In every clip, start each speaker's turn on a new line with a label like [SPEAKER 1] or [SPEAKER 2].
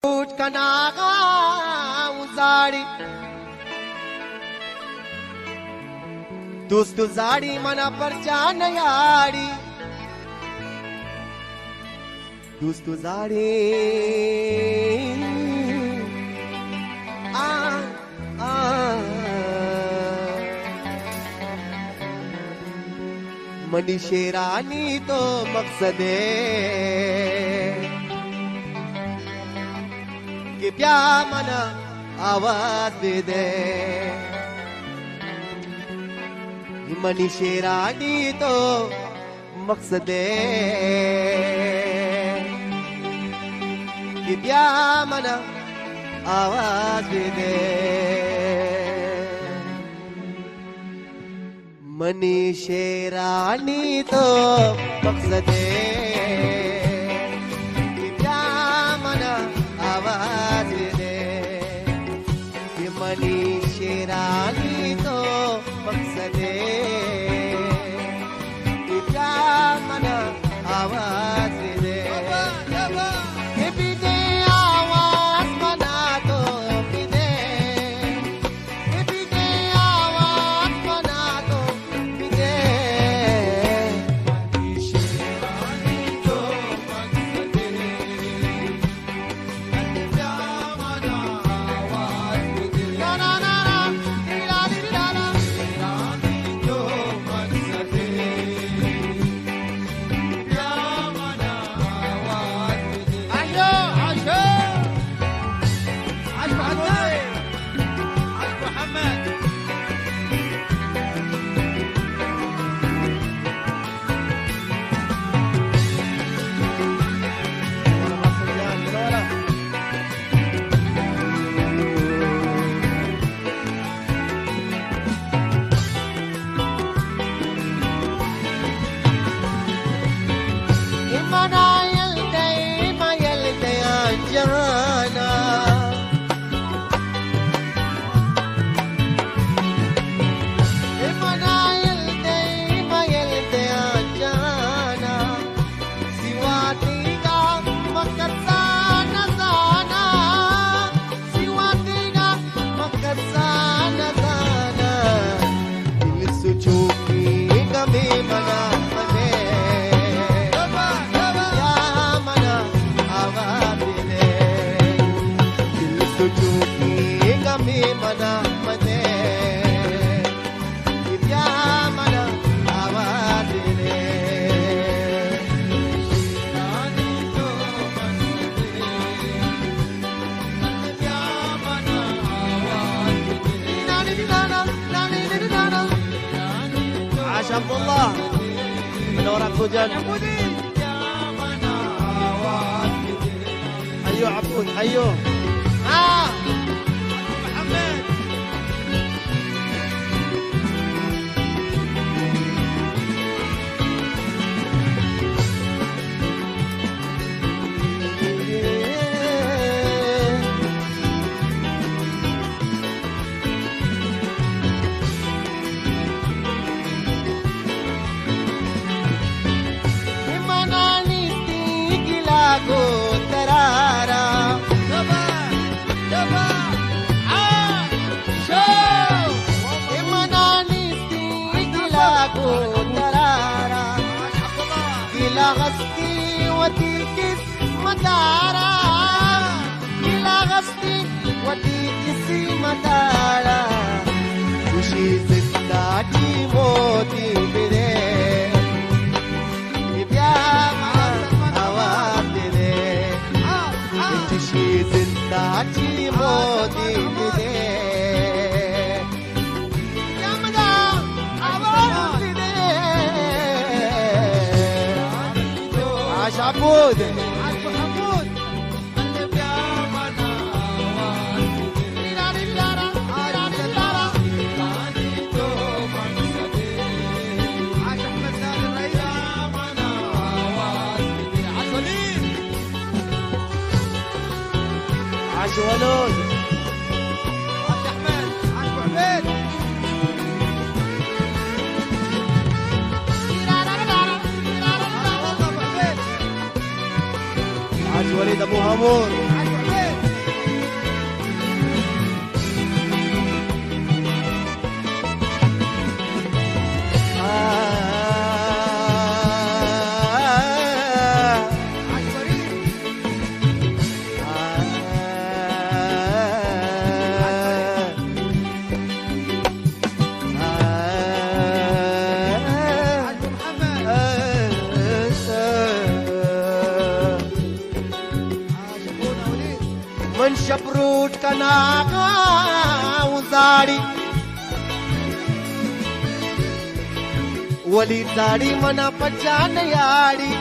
[SPEAKER 1] kanaga uzadi dostu zadi mana parchan yaadi dostu zadi मनी शेरानी तो मकसदे कि प्या मना आवाज दे दे मनी शेरानी तो मकसदे कि प्या मना आवाज दे दे मनी शेरानी तो मकसदे कि प्या मना आवाज दे कि मनी शेरानी तो मकसदे कि प्या मना आवाज दे कि बिदे आवाज मना तो बिदे कि बिदे आवाज मना तो बिदे मनी शेरानी तो मकसदे कि प्या मना आवाज दे ना ना ना ला ला ला शेरानी तो मकसदे प्या मना आवाज दे आशो आशो عاش محمد إمنا يلدي ما يلدي جهانا إمنا يلدي ما يلدي جهانا سواتينا مكسانا زانا سواتينا مكسانا زانا السجوكي كمي منا منے mana mane kya mana awaaz de shirani to mane kya mana awaaz de nani nana nani nana عاش عبد الله من وراك وجن kya mana awaaz de ايوه عبود ايوه go tarara daba daba show imanani gila go tarara gila gasti wati kis matara gila gasti wati kis matara khushi zinda ji moti mere zindaji modi de yamda awaz de عاش عبود عاش محمود يا منا आवाज लीलारी लीलारा लीलारी लीलारा लीलारी तो मकसदे عاش احمد زاد الريا منا आवाज عاش وليد عاش ولود عاش احمد عاش عبيد عاش وليد ابو هامور عاش عبيد من شبروت كناغا وزاري ولي زاري منا پچان ياري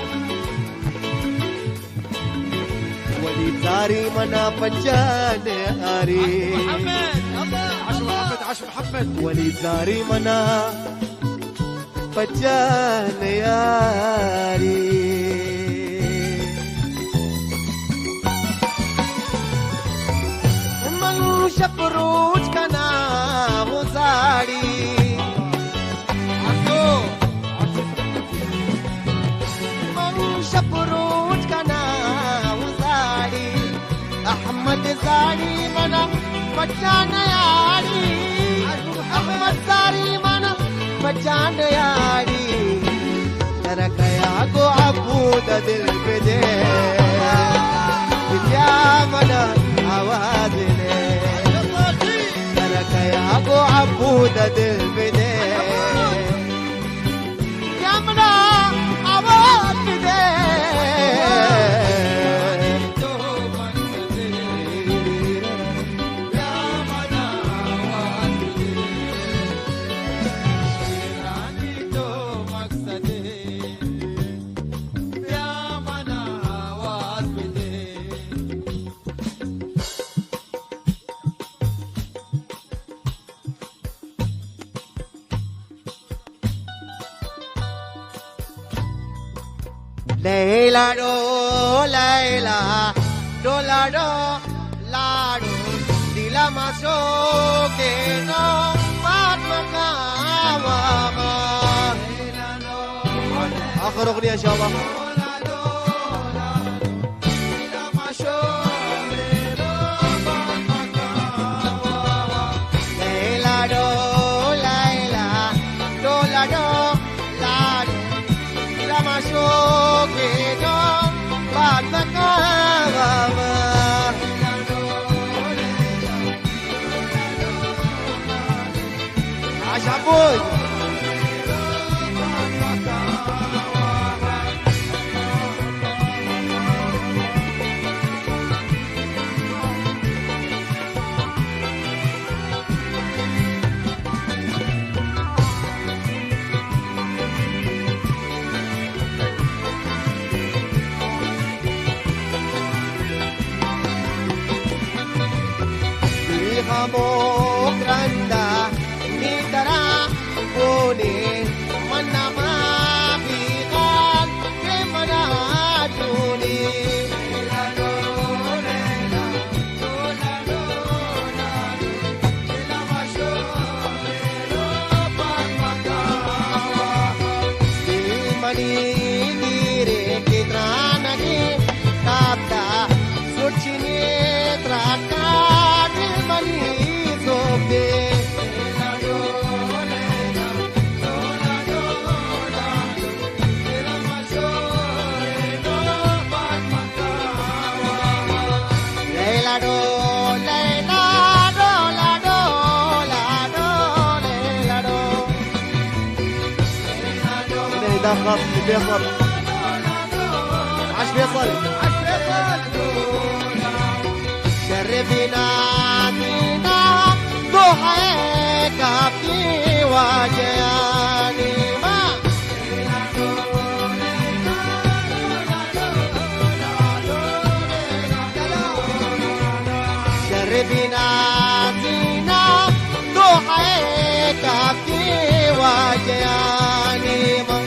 [SPEAKER 1] ولي زاري منا پچان ياري
[SPEAKER 2] محمد الله
[SPEAKER 1] عاش محمد ولي زاري منا پچان ياري شپروج کنا وزاړي من شپروج کنا وزاړي احمد زاړي منا پچان یاري احمد زاړي منا پچان یاري ترکیا کو عبود دل بده بیا منا आवाज ले يا ابو عبود البدي يا منا عواد بدي يا منا عواد بدي شيراني تو مقصدي يا منا عواد بدي Leila do Leila do la do la do dila maso ke no matma wa Leila do آخر أغنية إن شاء الله عشابوي Hamok randa nitara pone manama bigan ke mana tuni la do la do la do la la masho lo patmakawa mani dire kitrana ke tapta suchine traka دخل فيصل عاش فيصل شرفنا بنا ضحك في وجهاني ما شرفنا بنا ضحك في وجهاني ما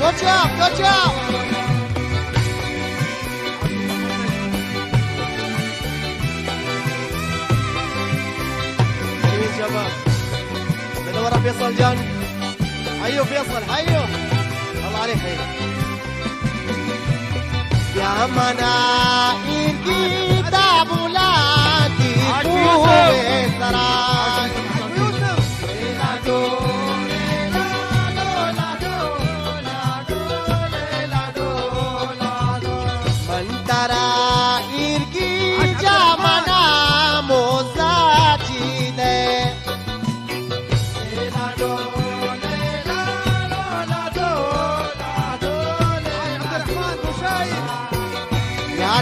[SPEAKER 1] Good job, good job. حلوين شباب. من ورا فيصل جان. حيو فيصل حيو. الله عليك حيو. يا منا إنتي تابولاتي بوسران.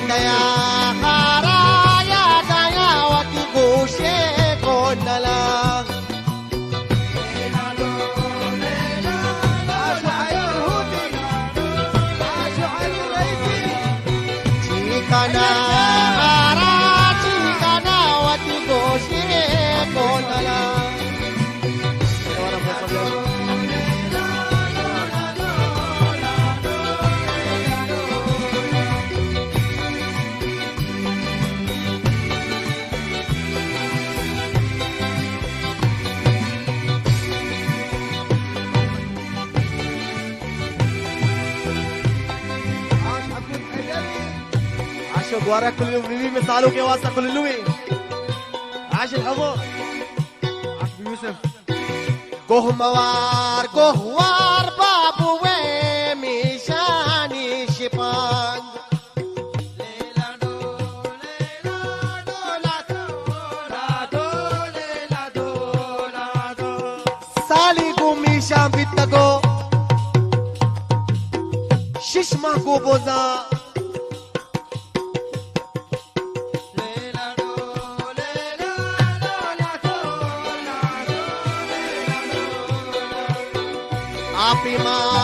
[SPEAKER 1] daya haraya daya wati goshe konala chikana hara chikana wati goshe konala عاشق ورا كل يوم مين مثاله كي واسع كل لوي عاش الحمو عاش يوسف كهوار بابو ومشاني شبان ليلا دو لا دو سالي قومي شام بيتاغو شش ماكو بوزا Prima